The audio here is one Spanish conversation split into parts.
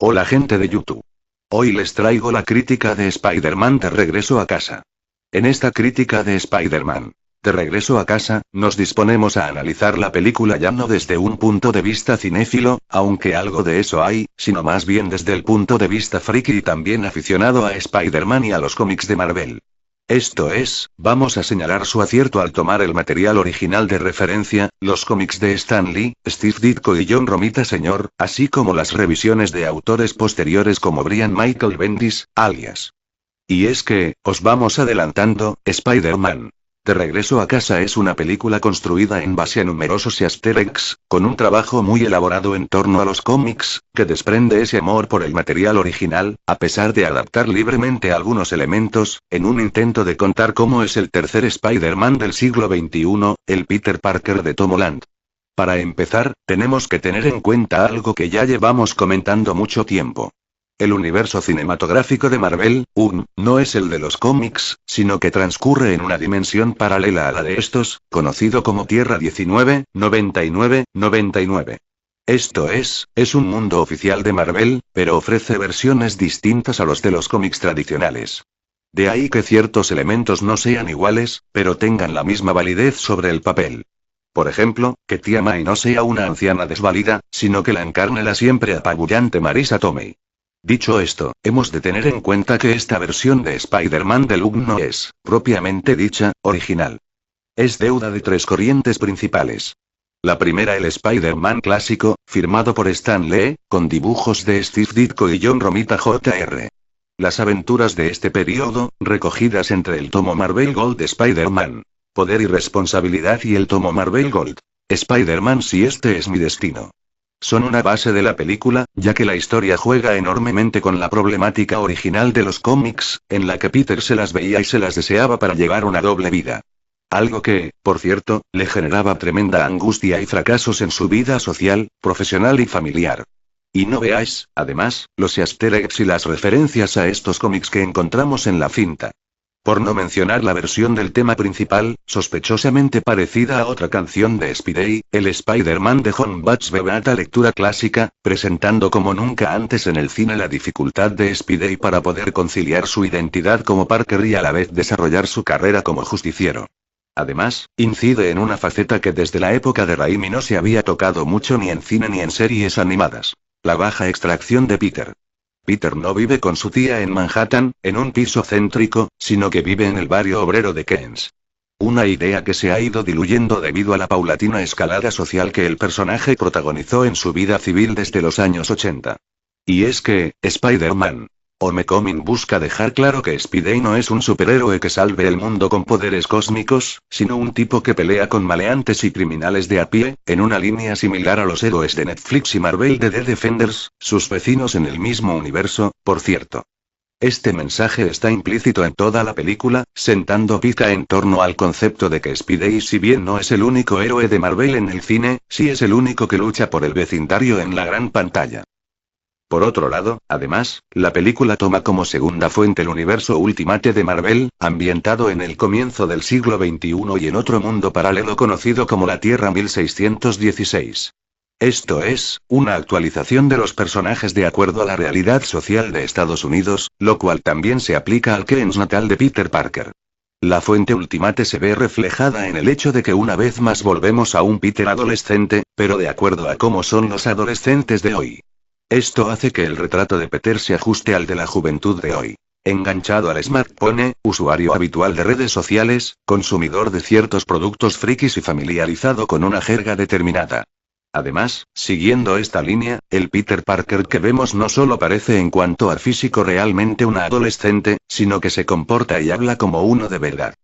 Hola gente de YouTube. Hoy les traigo la crítica de Spider-Man de regreso a casa. En esta crítica de Spider-Man de regreso a casa, nos disponemos a analizar la película ya no desde un punto de vista cinéfilo, aunque algo de eso hay, sino más bien desde el punto de vista friki y también aficionado a Spider-Man y a los cómics de Marvel. Esto es, vamos a señalar su acierto al tomar el material original de referencia, los cómics de Stan Lee, Steve Ditko y John Romita Sr., así como las revisiones de autores posteriores como Brian Michael Bendis, alias. Y es que, os vamos adelantando, Spider-Man de regreso a casa es una película construida en base a numerosos easter eggs, con un trabajo muy elaborado en torno a los cómics, que desprende ese amor por el material original, a pesar de adaptar libremente algunos elementos, en un intento de contar cómo es el tercer Spider-Man del siglo XXI, el Peter Parker de Tom Holland. Para empezar, tenemos que tener en cuenta algo que ya llevamos comentando mucho tiempo. El universo cinematográfico de Marvel, no es el de los cómics, sino que transcurre en una dimensión paralela a la de estos, conocido como Tierra 1999. Esto es un mundo oficial de Marvel, pero ofrece versiones distintas a los de los cómics tradicionales. De ahí que ciertos elementos no sean iguales, pero tengan la misma validez sobre el papel. Por ejemplo, que Tia May no sea una anciana desvalida, sino que la encarne la siempre apabullante Marisa Tomei. Dicho esto, hemos de tener en cuenta que esta versión de Spider-Man de Luke no es, propiamente dicha, original. Es deuda de tres corrientes principales. La primera, el Spider-Man clásico, firmado por Stan Lee, con dibujos de Steve Ditko y John Romita Jr. Las aventuras de este periodo, recogidas entre el tomo Marvel Gold de Spider-Man, Poder y Responsabilidad y el tomo Marvel Gold, Spider-Man si este es mi destino. Son una base de la película, ya que la historia juega enormemente con la problemática original de los cómics, en la que Peter se las veía y se las deseaba para llevar una doble vida. Algo que, por cierto, le generaba tremenda angustia y fracasos en su vida social, profesional y familiar. Y no veáis, además, los easter eggs y las referencias a estos cómics que encontramos en la cinta. Por no mencionar la versión del tema principal, sospechosamente parecida a otra canción de Spidey, el Spider-Man de John Batch beata lectura clásica, presentando como nunca antes en el cine la dificultad de Spidey para poder conciliar su identidad como Parker y a la vez desarrollar su carrera como justiciero. Además, incide en una faceta que desde la época de Raimi no se había tocado mucho ni en cine ni en series animadas: la baja extracción de Peter. Peter no vive con su tía en Manhattan, en un piso céntrico, sino que vive en el barrio obrero de Queens. Una idea que se ha ido diluyendo debido a la paulatina escalada social que el personaje protagonizó en su vida civil desde los años 80. Y es que, Spider-Man Homecoming busca dejar claro que Spidey no es un superhéroe que salve el mundo con poderes cósmicos, sino un tipo que pelea con maleantes y criminales de a pie, en una línea similar a los héroes de Netflix y Marvel de The Defenders, sus vecinos en el mismo universo, por cierto. Este mensaje está implícito en toda la película, sentando pica en torno al concepto de que Spidey, si bien no es el único héroe de Marvel en el cine, sí es el único que lucha por el vecindario en la gran pantalla. Por otro lado, además, la película toma como segunda fuente el universo Ultimate de Marvel, ambientado en el comienzo del siglo XXI y en otro mundo paralelo conocido como la Tierra 1616. Esto es, una actualización de los personajes de acuerdo a la realidad social de Estados Unidos, lo cual también se aplica al Queens natal de Peter Parker. La fuente Ultimate se ve reflejada en el hecho de que una vez más volvemos a un Peter adolescente, pero de acuerdo a cómo son los adolescentes de hoy. Esto hace que el retrato de Peter se ajuste al de la juventud de hoy. Enganchado al smartphone, usuario habitual de redes sociales, consumidor de ciertos productos frikis y familiarizado con una jerga determinada. Además, siguiendo esta línea, el Peter Parker que vemos no solo parece en cuanto al físico realmente un adolescente, sino que se comporta y habla como uno de verdad.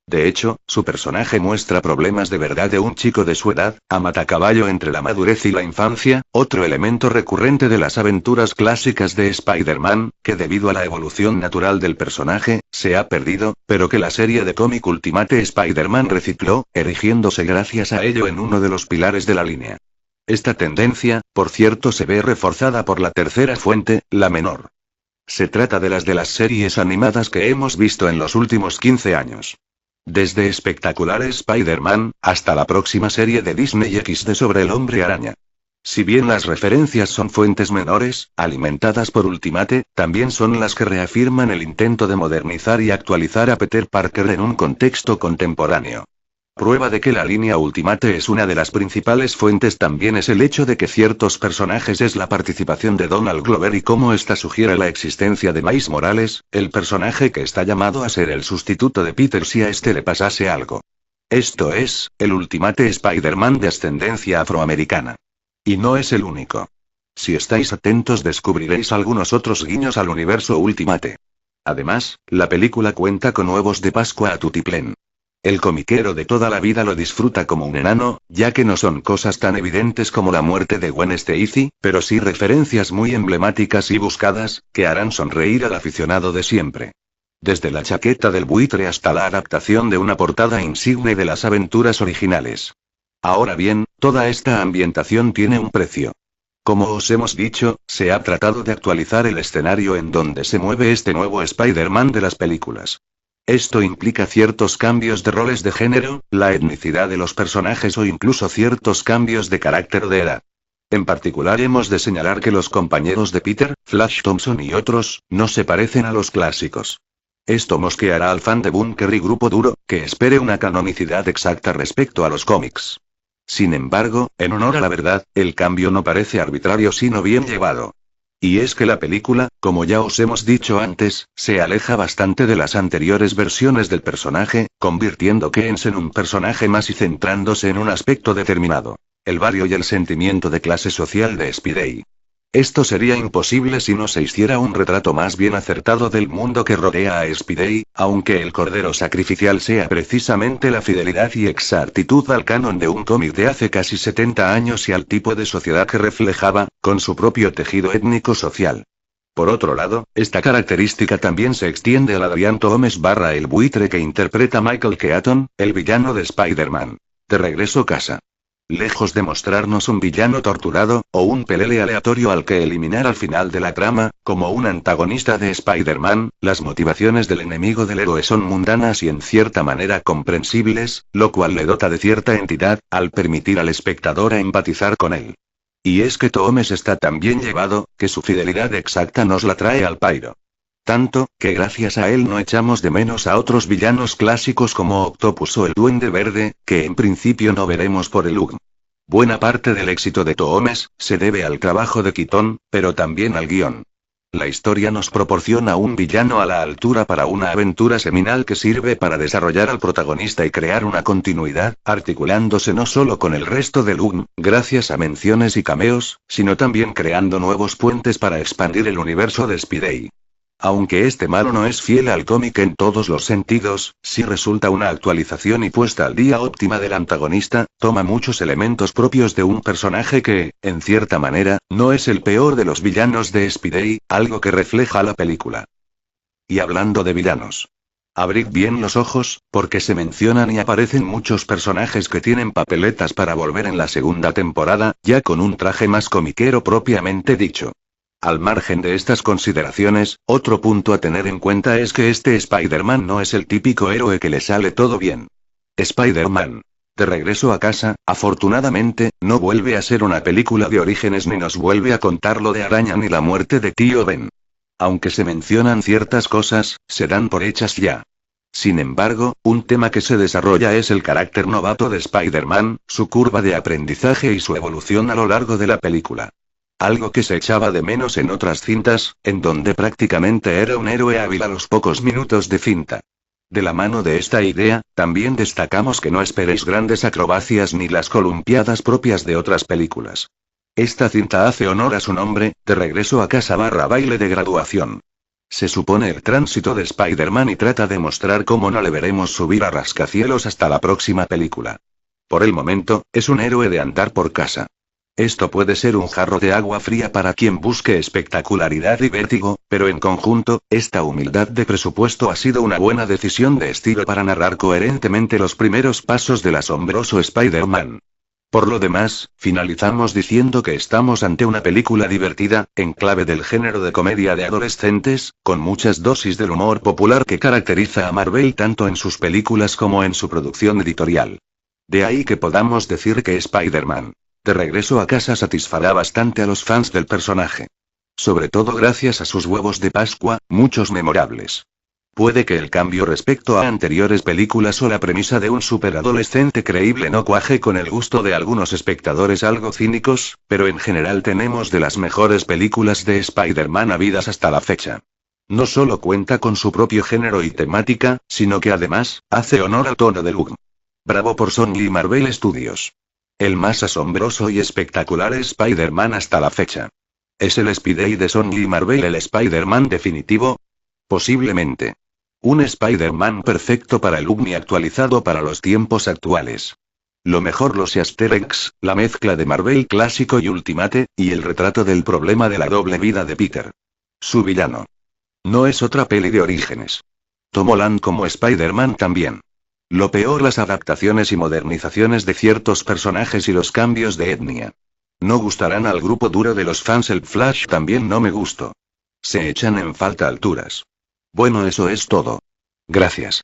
De hecho, su personaje muestra problemas de verdad de un chico de su edad, a matacaballo entre la madurez y la infancia, otro elemento recurrente de las aventuras clásicas de Spider-Man, que debido a la evolución natural del personaje, se ha perdido, pero que la serie de cómic Ultimate Spider-Man recicló, erigiéndose gracias a ello en uno de los pilares de la línea. Esta tendencia, por cierto, se ve reforzada por la tercera fuente, la menor. Se trata de las series animadas que hemos visto en los últimos 15 años. Desde Espectacular Spider-Man, hasta la próxima serie de Disney XD sobre el Hombre Araña. Si bien las referencias son fuentes menores, alimentadas por Ultimate, también son las que reafirman el intento de modernizar y actualizar a Peter Parker en un contexto contemporáneo. Prueba de que la línea Ultimate es una de las principales fuentes también es el hecho de que ciertos personajes es la participación de Donald Glover y cómo esta sugiere la existencia de Miles Morales, el personaje que está llamado a ser el sustituto de Peter si a este le pasase algo. Esto es, el Ultimate Spider-Man de ascendencia afroamericana. Y no es el único. Si estáis atentos descubriréis algunos otros guiños al universo Ultimate. Además, la película cuenta con huevos de Pascua a tutiplén. El comiquero de toda la vida lo disfruta como un enano, ya que no son cosas tan evidentes como la muerte de Gwen Stacy, pero sí referencias muy emblemáticas y buscadas, que harán sonreír al aficionado de siempre. Desde la chaqueta del buitre hasta la adaptación de una portada insigne de las aventuras originales. Ahora bien, toda esta ambientación tiene un precio. Como os hemos dicho, se ha tratado de actualizar el escenario en donde se mueve este nuevo Spider-Man de las películas. Esto implica ciertos cambios de roles de género, la etnicidad de los personajes o incluso ciertos cambios de carácter o de edad. En particular hemos de señalar que los compañeros de Peter, Flash Thompson y otros, no se parecen a los clásicos. Esto mosqueará al fan de Bunker y Grupo Duro, que espere una canonicidad exacta respecto a los cómics. Sin embargo, en honor a la verdad, el cambio no parece arbitrario sino bien llevado. Y es que la película, como ya os hemos dicho antes, se aleja bastante de las anteriores versiones del personaje, convirtiendo Keynes en un personaje más y centrándose en un aspecto determinado: el barrio y el sentimiento de clase social de Spidey. Esto sería imposible si no se hiciera un retrato más bien acertado del mundo que rodea a Spidey, aunque el cordero sacrificial sea precisamente la fidelidad y exactitud al canon de un cómic de hace casi 70 años y al tipo de sociedad que reflejaba, con su propio tejido étnico-social. Por otro lado, esta característica también se extiende al Adrian Toomes / el buitre que interpreta Michael Keaton, el villano de Spider-Man. De regreso a casa. Lejos de mostrarnos un villano torturado, o un pelele aleatorio al que eliminar al final de la trama, como un antagonista de Spider-Man, las motivaciones del enemigo del héroe son mundanas y en cierta manera comprensibles, lo cual le dota de cierta entidad, al permitir al espectador a empatizar con él. Y es que Toomes está tan bien llevado, que su fidelidad exacta nos la trae al pairo. Tanto, que gracias a él no echamos de menos a otros villanos clásicos como Octopus o el Duende Verde, que en principio no veremos por el UGM. Buena parte del éxito de Toomes se debe al trabajo de Keaton, pero también al guión. La historia nos proporciona un villano a la altura para una aventura seminal que sirve para desarrollar al protagonista y crear una continuidad, articulándose no solo con el resto del UGM, gracias a menciones y cameos, sino también creando nuevos puentes para expandir el universo de Spidey. Aunque este malo no es fiel al cómic en todos los sentidos, sí resulta una actualización y puesta al día óptima del antagonista, toma muchos elementos propios de un personaje que, en cierta manera, no es el peor de los villanos de Spidey, algo que refleja la película. Y hablando de villanos. Abrid bien los ojos, porque se mencionan y aparecen muchos personajes que tienen papeletas para volver en la segunda temporada, ya con un traje más comiquero propiamente dicho. Al margen de estas consideraciones, otro punto a tener en cuenta es que este Spider-Man no es el típico héroe que le sale todo bien. Spider-Man. De regreso a casa, afortunadamente, no vuelve a ser una película de orígenes ni nos vuelve a contar lo de Araña ni la muerte de Tío Ben. Aunque se mencionan ciertas cosas, se dan por hechas ya. Sin embargo, un tema que se desarrolla es el carácter novato de Spider-Man, su curva de aprendizaje y su evolución a lo largo de la película. Algo que se echaba de menos en otras cintas, en donde prácticamente era un héroe hábil a los pocos minutos de cinta. De la mano de esta idea, también destacamos que no esperéis grandes acrobacias ni las columpiadas propias de otras películas. Esta cinta hace honor a su nombre, de regreso a casa / baile de graduación. Se supone el tránsito de Spider-Man y trata de mostrar cómo no le veremos subir a rascacielos hasta la próxima película. Por el momento, es un héroe de andar por casa. Esto puede ser un jarro de agua fría para quien busque espectacularidad y vértigo, pero en conjunto, esta humildad de presupuesto ha sido una buena decisión de estilo para narrar coherentemente los primeros pasos del asombroso Spider-Man. Por lo demás, finalizamos diciendo que estamos ante una película divertida, en clave del género de comedia de adolescentes, con muchas dosis del humor popular que caracteriza a Marvel tanto en sus películas como en su producción editorial. De ahí que podamos decir que Spider-Man De regreso a casa satisfará bastante a los fans del personaje. Sobre todo gracias a sus huevos de Pascua, muchos memorables. Puede que el cambio respecto a anteriores películas o la premisa de un superadolescente creíble no cuaje con el gusto de algunos espectadores algo cínicos, pero en general tenemos de las mejores películas de Spider-Man habidas hasta la fecha. No solo cuenta con su propio género y temática, sino que además, hace honor al tono del UG. Bravo por Sony y Marvel Studios. El más asombroso y espectacular Spider-Man hasta la fecha. ¿Es el Spidey de Sony y Marvel el Spider-Man definitivo? Posiblemente. Un Spider-Man perfecto para el UGM y actualizado para los tiempos actuales. Lo mejor los Easter eggs, la mezcla de Marvel clásico y Ultimate, y el retrato del problema de la doble vida de Peter. Su villano. No es otra peli de Orígenes. Tom Holland como Spider-Man también. Lo peor las adaptaciones y modernizaciones de ciertos personajes y los cambios de etnia. No gustarán al grupo duro de los fans. El Flash también no me gustó. Se echan en falta alturas. Bueno, eso es todo. Gracias.